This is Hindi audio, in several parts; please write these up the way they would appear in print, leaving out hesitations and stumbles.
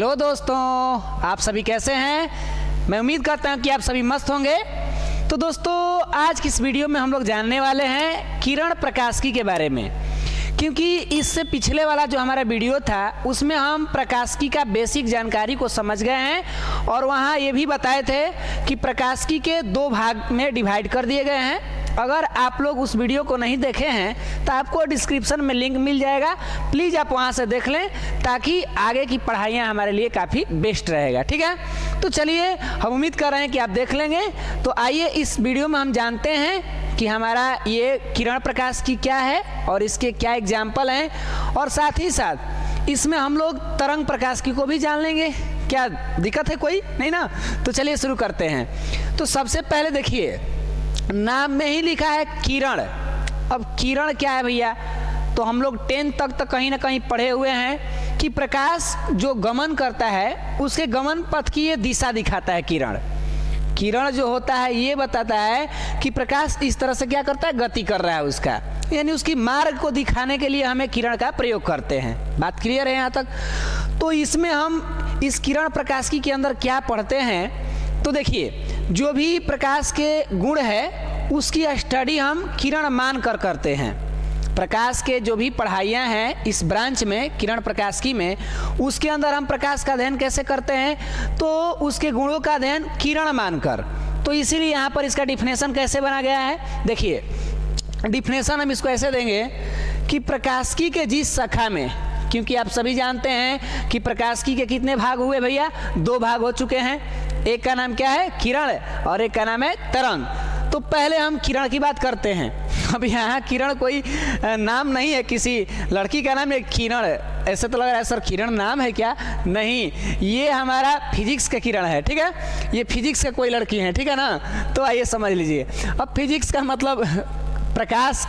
हेलो दोस्तों, आप सभी कैसे हैं। मैं उम्मीद करता हूं कि आप सभी मस्त होंगे। तो दोस्तों, आज की इस वीडियो में हम लोग जानने वाले हैं किरण प्रकाशिकी के बारे में, क्योंकि इससे पिछले वाला जो हमारा वीडियो था उसमें हम प्रकाशिकी का बेसिक जानकारी को समझ गए हैं और वहाँ ये भी बताए थे कि प्रकाशिकी के दो भाग में डिवाइड कर दिए गए हैं। अगर आप लोग उस वीडियो को नहीं देखे हैं तो आपको डिस्क्रिप्शन में लिंक मिल जाएगा, प्लीज़ आप वहाँ से देख लें ताकि आगे की पढ़ाइयाँ हमारे लिए काफ़ी बेस्ट रहेगा। ठीक है, तो चलिए, हम उम्मीद कर रहे हैं कि आप देख लेंगे। तो आइए इस वीडियो में हम जानते हैं कि हमारा ये किरण प्रकाशिकी क्या है और इसके क्या एग्जाम्पल हैं, और साथ ही साथ इसमें हम लोग तरंग प्रकाशिकी को भी जान लेंगे। क्या दिक्कत है कोई? नहीं ना। तो चलिए शुरू करते हैं। तो सबसे पहले देखिए, नाम में ही लिखा है किरण। अब किरण क्या है भैया? तो हम लोग 10th तक तो कहीं ना कहीं पढ़े हुए हैं कि प्रकाश जो गमन करता है उसके गमन पथ की ये दिशा दिखाता है। किरण जो होता है ये बताता है कि प्रकाश इस तरह से क्या करता है, गति कर रहा है उसका, यानी उसकी मार्ग को दिखाने के लिए हमें किरण का प्रयोग करते हैं। बात क्लियर है यहाँ तक? तो इसमें हम इस किरण प्रकाशिकी के अंदर क्या पढ़ते हैं, तो देखिए, जो भी प्रकाश के गुण है उसकी स्टडी हम किरण मान कर करते हैं। प्रकाश के जो भी पढ़ाइयाँ हैं इस ब्रांच में, किरण प्रकाशिकी में, उसके अंदर हम प्रकाश का अध्ययन कैसे करते हैं, तो उसके गुणों का अध्ययन किरण मानकर। तो इसीलिए यहाँ पर इसका डिफिनेशन कैसे बना गया है, देखिए डिफिनेशन हम इसको ऐसे देंगे कि प्रकाशिकी के जिस शाखा में, क्योंकि आप सभी जानते हैं कि प्रकाशिकी के कितने भाग हुए भैया, 2 भाग हो चुके हैं। एक का नाम क्या है, किरण, और एक का नाम है तरंग। तो पहले हम किरण की बात करते हैं। अब यहाँ किरण कोई नाम नहीं है, किसी लड़की का नाम है किरण। ऐसे तो लग रहा है सर किरण नाम है क्या? नहीं, ये हमारा फिजिक्स का किरण है। ठीक है, ये फिजिक्स का कोई लड़की है। ठीक है ना। तो आइए समझ लीजिए। अब फिजिक्स का मतलब प्रकाश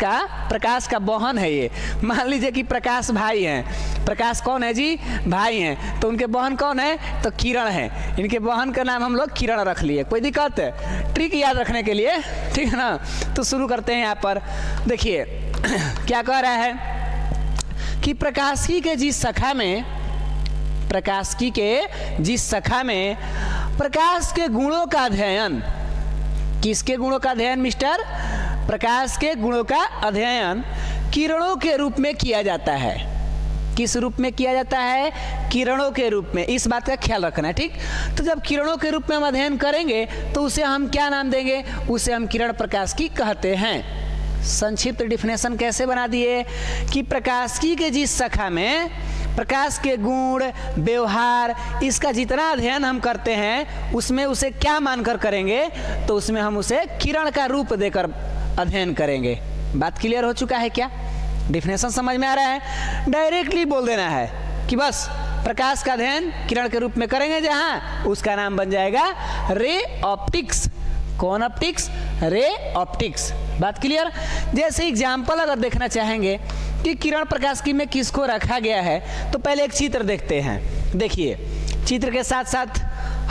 का बहन है ये। मान लीजिए कि प्रकाश भाई हैं। प्रकाश कौन है जी? भाई हैं। तो उनके बहन कौन है? तो किरण है। इनके बहन का नाम हम लोग किरण रख लिए। कोई दिक्कत है? ट्रिक याद रखने के लिए, ठीक है ना। तो शुरू करते हैं। यहाँ पर देखिए क्या कह रहा है कि प्रकाशिकी के जिस शाखा में प्रकाश के गुणों का अध्ययन, किसके गुणों का अध्ययन मिस्टर? प्रकाश के गुणों का अध्ययन किरणों के रूप में किया जाता है। किस रूप में किया जाता है? किरणों के रूप में। इस बात का ख्याल रखना है, ठीक। तो जब किरणों के रूप में हम अध्ययन करेंगे तो उसे हम क्या नाम देंगे? उसे हम किरण प्रकाशिकी कहते हैं। संक्षिप्त डिफिनेशन कैसे बना दिए कि प्रकाशिकी के जिस शाखा में प्रकाश के गुण, व्यवहार, इसका जितना अध्ययन हम करते हैं उसमें उसे क्या मानकर करेंगे, तो उसमें हम उसे किरण का रूप देकर अध्ययन करेंगे। बात क्लियर हो चुका है क्या? डिफिनेशन समझ में आ रहा है? डायरेक्टली बोल देना है कि बस प्रकाश का अध्ययन किरण के रूप में करेंगे, जहां उसका नाम बन जाएगा रे ऑप्टिक्स। कौन ऑप्टिक्स? Ray optics. बात क्लियर? जैसे एग्जाम्पल अगर देखना चाहेंगे कि किरण प्रकाशिकी में किसको रखा गया है, तो पहले एक चित्र देखते हैं। देखिए, चित्र के साथ साथ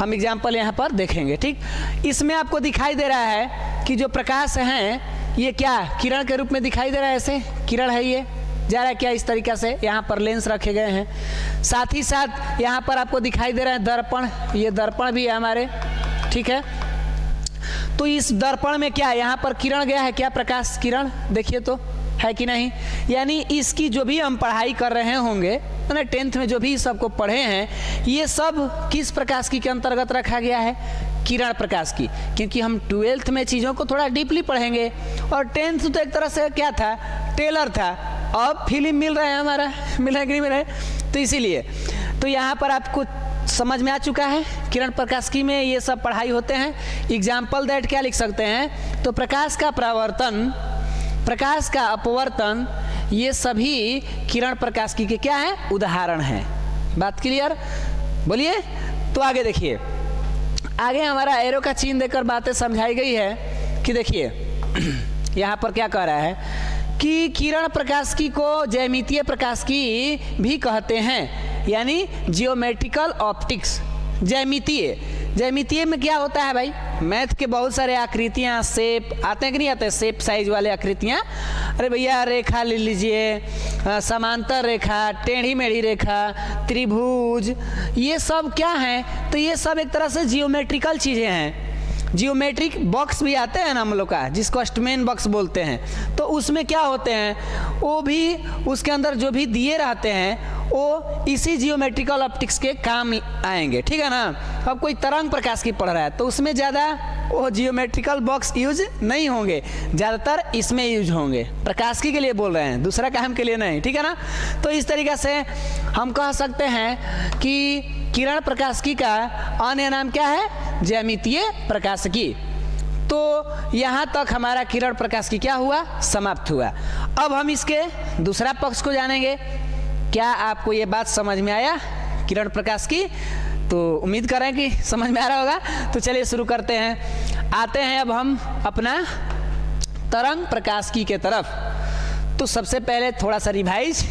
हम एग्जाम्पल यहाँ पर देखेंगे, ठीक। इसमें आपको दिखाई दे रहा है कि जो प्रकाश हैं ये क्या किरण के रूप में दिखाई दे रहा है। ऐसे किरण है, ये जा रहा है क्या इस तरीक़ा से। यहाँ पर लेंस रखे गए हैं, साथ ही साथ यहाँ पर आपको दिखाई दे रहा है दर्पण। ये दर्पण भी है हमारे, ठीक है। तो इस दर्पण में क्या यहाँ पर किरण गया है क्या? प्रकाश किरण, देखिए तो है कि नहीं। यानी इसकी जो भी हम पढ़ाई कर रहे होंगे, मैंने 10th में जो भी सबको पढ़े हैं, ये सब किस प्रकाशिकी के अंतर्गत रखा गया है? किरण प्रकाशिकी। क्योंकि हम 12th में चीज़ों को थोड़ा डीपली पढ़ेंगे और 10th तो एक तरह से क्या था, टेलर था। अब फिल्म मिल रहा है हमारा, मिल रहा है कि नहीं मिल रहा है? तो इसीलिए तो यहाँ पर आपको समझ में आ चुका है किरण प्रकाशिकी में ये सब पढ़ाई होते हैं। एग्जाम्पल दैट क्या लिख सकते हैं, तो प्रकाश का परावर्तन, प्रकाश का अपवर्तन, ये सभी किरण प्रकाशिकी के क्या है? उदाहरण हैं। बात क्लियर? बोलिए। तो आगे देखिए, आगे हमारा एरो का चिन्ह देकर बातें समझाई गई है कि देखिए यहाँ पर क्या कह रहा है कि किरण प्रकाशिकी को ज्यामितीय प्रकाशिकी भी कहते हैं, यानी जियोमेट्रिकल ऑप्टिक्स। ज्यामितीय में क्या होता है भाई? मैथ के बहुत सारे आकृतियाँ, शेप आते हैं कि नहीं आते? शेप साइज वाले आकृतियाँ। अरे भैया रेखा ले लीजिए, समांतर रेखा, टेढ़ी मेढ़ी रेखा, त्रिभुज, ये सब क्या हैं? तो ये सब एक तरह से जियोमेट्रिकल चीज़ें हैं। जियोमेट्रिक बॉक्स भी आते हैं ना हम लोग का, जिसको अष्टमेन बॉक्स बोलते हैं। तो उसमें क्या होते हैं, वो भी उसके अंदर जो भी दिए रहते हैं वो इसी जियोमेट्रिकल ऑप्टिक्स के काम आएंगे, ठीक है ना। अब कोई तरंग प्रकाश की पढ़ रहा है तो उसमें ज़्यादा वो जियोमेट्रिकल बॉक्स यूज नहीं होंगे, ज़्यादातर इसमें यूज होंगे। प्रकाशिकी के लिए बोल रहे हैं, दूसरा काम के लिए नहीं, ठीक है ना। तो इस तरीक़े से हम कह सकते हैं कि किरण प्रकाशिकी का अन्य नाम क्या है? ज्यामितीय प्रकाशिकी। तो यहाँ तक हमारा किरण प्रकाशिकी क्या हुआ? समाप्त हुआ। अब हम इसके दूसरा पक्ष को जानेंगे। क्या आपको ये बात समझ में आया किरण प्रकाशिकी? तो उम्मीद कर रहे हैं कि समझ में आ रहा होगा। तो चलिए शुरू करते हैं। आते हैं अब हम अपना तरंग प्रकाशिकी के तरफ। तो सबसे पहले थोड़ा सा रिवाइज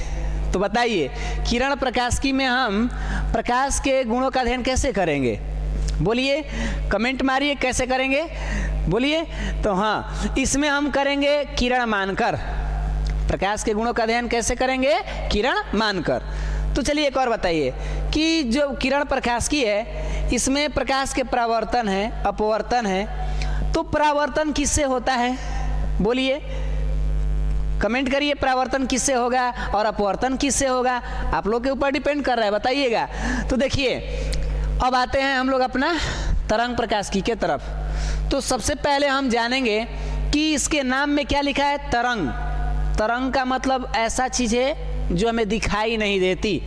तो बताइए, किरण प्रकाशिकी में हम प्रकाश के गुणों का अध्ययन कैसे करेंगे? बोलिए, कमेंट मारिए, कैसे करेंगे बोलिए। तो हाँ, इसमें हम करेंगे किरण मानकर। प्रकाश के गुणों का अध्ययन कैसे करेंगे? किरण मानकर। तो चलिए एक और बताइए कि जो किरण प्रकाशिकी है इसमें प्रकाश के परावर्तन है, अपवर्तन है। तो परावर्तन किससे होता है? बोलिए, कमेंट करिए, परावर्तन किससे होगा और अपवर्तन किससे होगा? आप लोग के ऊपर डिपेंड कर रहा है, बताइएगा। तो देखिए, अब आते हैं हम लोग अपना तरंग प्रकाशिकी के तरफ। तो सबसे पहले हम जानेंगे कि इसके नाम में क्या लिखा है? तरंग। तरंग का मतलब ऐसा चीज़ है जो हमें दिखाई नहीं देती।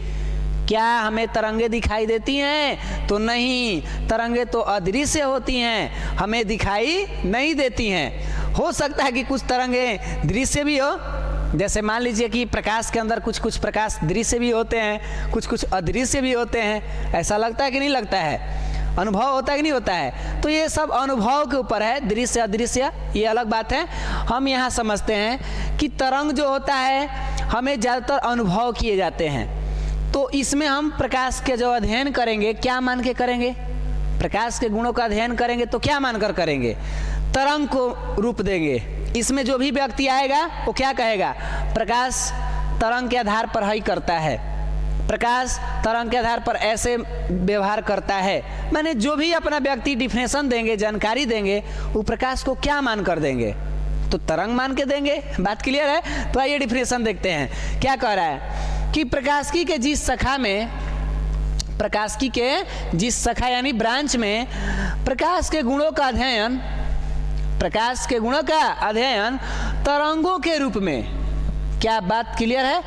क्या हमें तरंगे दिखाई देती हैं? तो नहीं, तरंगे तो अदृश्य होती हैं, हमें दिखाई नहीं देती हैं। हो सकता है कि कुछ तरंगे दृश्य भी हो, जैसे मान लीजिए कि प्रकाश के अंदर कुछ कुछ प्रकाश दृश्य भी होते हैं, कुछ कुछ अदृश्य भी होते हैं। ऐसा लगता है कि नहीं लगता है? अनुभव होता है कि नहीं होता है? तो ये सब अनुभव के ऊपर है, दृश्य अदृश्य ये अलग बात है। हम यहाँ समझते हैं कि तरंग जो होता है हमें ज़्यादातर अनुभव किए जाते हैं। तो इसमें हम प्रकाश के जो अध्ययन करेंगे, क्या मान के करेंगे? प्रकाश के गुणों का अध्ययन करेंगे तो क्या मानकर करेंगे? तरंग को रूप देंगे। इसमें जो भी व्यक्ति आएगा वो क्या कहेगा? प्रकाश तरंग के आधार पर ही करता है, प्रकाश तरंग के आधार पर ऐसे व्यवहार करता है। माने जो भी अपना व्यक्ति डिफिनेशन देंगे, जानकारी देंगे, वो प्रकाश को क्या मान कर देंगे? तो तरंग मान के देंगे। बात क्लियर है? तो आइए डिफिनेशन देखते हैं क्या कह रहा है कि प्रकाशिकी के जिस शाखा में, प्रकाशिकी के जिस शाखा यानी ब्रांच में प्रकाश के गुणों का अध्ययन, प्रकाश के गुणों का अध्ययन तरंगों के रूप में, क्या बात क्लियर है?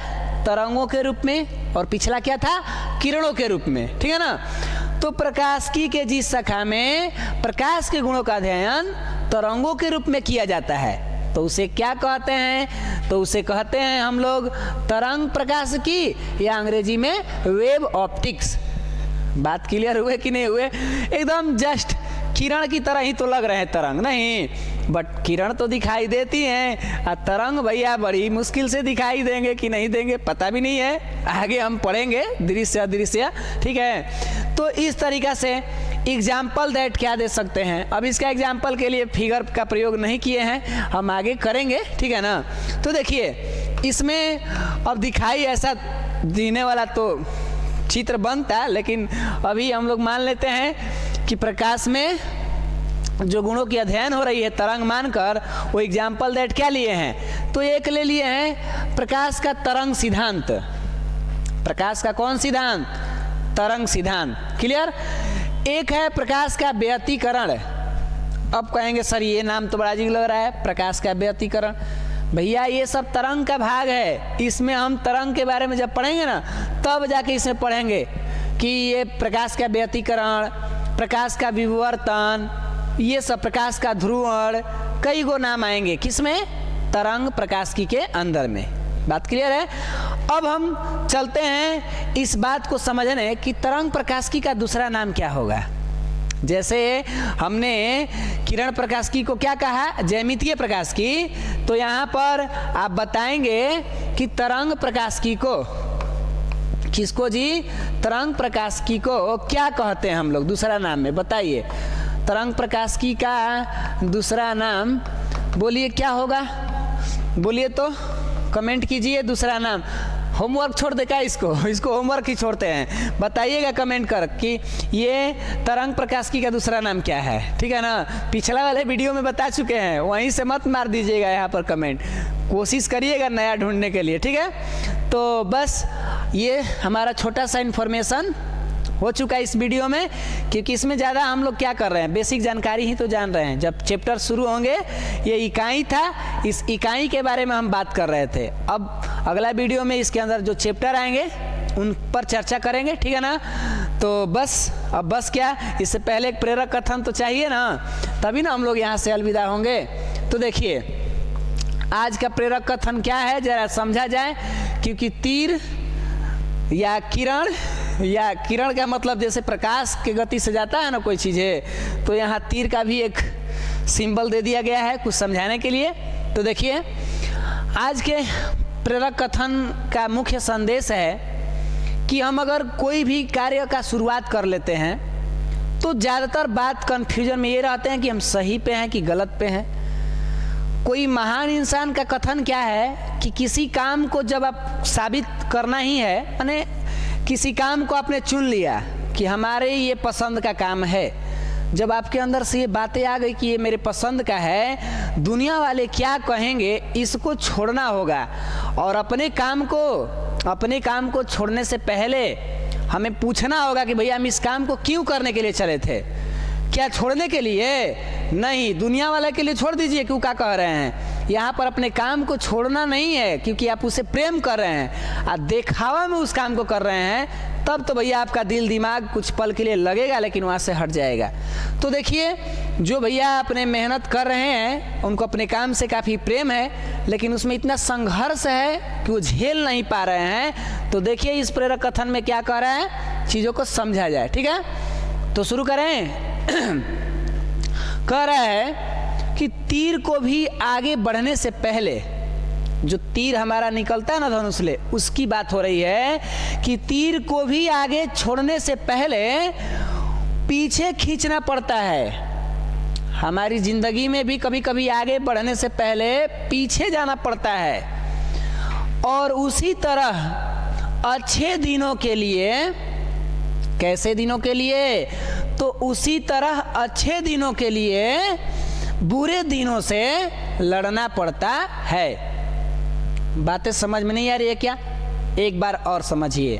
तरंगों के रूप में, और पिछला क्या था? किरणों के रूप में, ठीक है ना। तो प्रकाशिकी के जिस शाखा में प्रकाश के गुणों का अध्ययन तरंगों के रूप में किया जाता है तो उसे क्या कहते हैं? तो उसे कहते हैं हम लोग तरंग प्रकाशिकी, या अंग्रेजी में वेव ऑप्टिक्स। बात क्लियर हुए कि नहीं हुए? एकदम जस्ट किरण की तरह ही तो लग रहे हैं तरंग, नहीं, बट किरण तो दिखाई देती हैं, और तरंग भैया बड़ी मुश्किल से दिखाई देंगे कि नहीं देंगे पता भी नहीं है, आगे हम पढ़ेंगे दृश्य अदृश्य, ठीक है। तो इस तरीक़ा से एग्जाम्पल दैट क्या दे सकते हैं? अब इसका एग्जाम्पल के लिए फिगर का प्रयोग नहीं किए हैं, हम आगे करेंगे, ठीक है ना। तो देखिए, इसमें अब दिखाई ऐसा देने वाला तो चित्र बनता, लेकिन अभी हम लोग मान लेते हैं कि प्रकाश में जो गुणों की अध्ययन हो रही है तरंग मानकर, वो एग्जाम्पल दैट क्या लिए हैं? तो एक ले लिए हैं प्रकाश का तरंग सिद्धांत। प्रकाश का कौन सिद्धांत? तरंग सिद्धांत। क्लियर? एक है प्रकाश का व्यतिकरण। अब कहेंगे सर ये नाम तो बड़ा अजीब लग रहा है, प्रकाश का व्यतिकरण। भैया ये सब तरंग का भाग है, इसमें हम तरंग के बारे में जब पढ़ेंगे ना तब जाके इसमें पढ़ेंगे कि ये प्रकाश का व्यतिकरण, प्रकाश का विवर्तन, ये सब प्रकाश का ध्रुवण, कई गो नाम आएंगे किसमें? तरंग प्रकाशिकी के अंदर में। बात क्लियर है? अब हम चलते हैं इस बात को समझने कि तरंग प्रकाशिकी का दूसरा नाम क्या होगा। जैसे हमने किरण प्रकाशिकी को क्या कहा? ज्यामितीय प्रकाशिकी। तो यहाँ पर आप बताएंगे कि तरंग प्रकाशिकी को, किसको जी? तरंग प्रकाशिकी को क्या कहते हैं हम लोग दूसरा नाम में? बताइए, तरंग प्रकाशिकी का दूसरा नाम बोलिए क्या होगा? बोलिए तो कमेंट कीजिए दूसरा नाम। होमवर्क छोड़ दे क्या इसको होमवर्क ही छोड़ते हैं। बताइएगा कमेंट कर कि ये तरंग प्रकाशिकी का दूसरा नाम क्या है, ठीक है ना। पिछला वाले वीडियो में बता चुके हैं, वहीं से मत मार दीजिएगा यहाँ पर कमेंट, कोशिश करिएगा नया ढूंढने के लिए, ठीक है। तो बस ये हमारा छोटा सा इन्फॉर्मेशन हो चुका है इस वीडियो में, क्योंकि इसमें ज़्यादा हम लोग क्या कर रहे हैं, बेसिक जानकारी ही तो जान रहे हैं। जब चैप्टर शुरू होंगे, ये इकाई था, इस इकाई के बारे में हम बात कर रहे थे। अब अगला वीडियो में इसके अंदर जो चैप्टर आएंगे उन पर चर्चा करेंगे, ठीक है ना। तो बस अब बस क्या, इससे पहले एक प्रेरक कथन तो चाहिए ना, तभी ना हम लोग यहाँ से अलविदा होंगे। तो देखिए आज का प्रेरक कथन क्या है जरा समझा जाए, क्योंकि तीर या किरण का मतलब जैसे प्रकाश के गति से जाता है ना कोई चीज़ है, तो यहाँ तीर का भी एक सिंबल दे दिया गया है कुछ समझाने के लिए। तो देखिए आज के प्रेरक कथन का मुख्य संदेश है कि हम अगर कोई भी कार्य का शुरुआत कर लेते हैं तो ज़्यादातर बात कन्फ्यूजन में ये रहते हैं कि हम सही पे हैं कि गलत पे हैं। कोई महान इंसान का कथन क्या है कि किसी काम को जब आप साबित करना ही है, माने किसी काम को आपने चुन लिया कि हमारे ये पसंद का काम है, जब आपके अंदर से ये बातें आ गई कि ये मेरे पसंद का है, दुनिया वाले क्या कहेंगे इसको छोड़ना होगा। और अपने काम को छोड़ने से पहले हमें पूछना होगा कि भैया हम इस काम को क्यों करने के लिए चले थे, क्या छोड़ने के लिए नहीं, दुनिया वाले के लिए छोड़ दीजिए क्यों क्या कह रहे हैं। यहाँ पर अपने काम को छोड़ना नहीं है, क्योंकि आप उसे प्रेम कर रहे हैं और दिखावा में उस काम को कर रहे हैं, तब तो भैया आपका दिल दिमाग कुछ पल के लिए लगेगा लेकिन वहाँ से हट जाएगा। तो देखिए जो भैया अपने मेहनत कर रहे हैं उनको अपने काम से काफ़ी प्रेम है, लेकिन उसमें इतना संघर्ष है कि वो झेल नहीं पा रहे हैं। तो देखिए इस प्रेरक कथन में क्या कह रहा है, चीज़ों को समझा जाए, ठीक है। तो शुरू करें। कह रहा है कि तीर को भी आगे बढ़ने से पहले, जो तीर हमारा निकलता है ना धनुष ले, उसकी बात हो रही है कि तीर को भी आगे छोड़ने से पहले पीछे खींचना पड़ता है। हमारी जिंदगी में भी कभी कभी आगे बढ़ने से पहले पीछे जाना पड़ता है। और उसी तरह अच्छे दिनों के लिए, कैसे दिनों के लिए, तो उसी तरह अच्छे दिनों के लिए बुरे दिनों से लड़ना पड़ता है। बातें समझ में नहीं आ रही है क्या? एक बार और समझिए।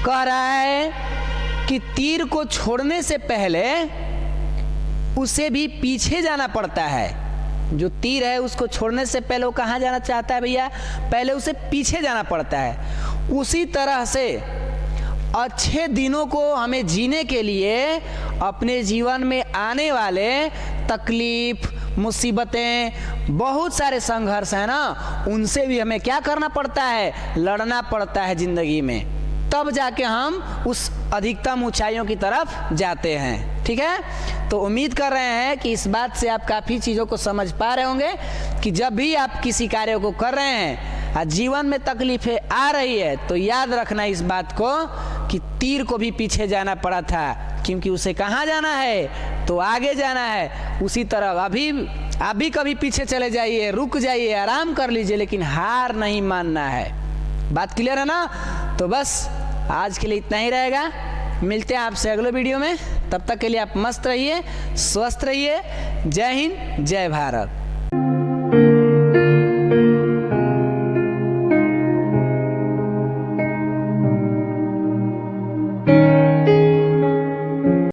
कह रहा है कि तीर को छोड़ने से पहले उसे भी पीछे जाना पड़ता है। जो तीर है उसको छोड़ने से पहले वो कहाँ जाना चाहता है भैया? पहले उसे पीछे जाना पड़ता है। उसी तरह से अच्छे दिनों को हमें जीने के लिए अपने जीवन में आने वाले तकलीफ, मुसीबतें, बहुत सारे संघर्ष है ना, उनसे भी हमें क्या करना पड़ता है? लड़ना पड़ता है जिंदगी में, तब जाके हम उस अधिकतम ऊंचाइयों की तरफ जाते हैं, ठीक है। तो उम्मीद कर रहे हैं कि इस बात से आप काफ़ी चीज़ों को समझ पा रहे होंगे कि जब भी आप किसी कार्य को कर रहे हैं और जीवन में तकलीफें आ रही है तो याद रखना इस बात को कि तीर को भी पीछे जाना पड़ा था, क्योंकि उसे कहाँ जाना है? तो आगे जाना है। उसी तरह अभी कभी पीछे चले जाइए, रुक जाइए, आराम कर लीजिए, लेकिन हार नहीं मानना है। बात क्लियर है ना? तो बस आज के लिए इतना ही रहेगा। मिलते हैं आपसे अगले वीडियो में। तब तक के लिए आप मस्त रहिए, स्वस्थ रहिए। जय हिंद, जय भारत।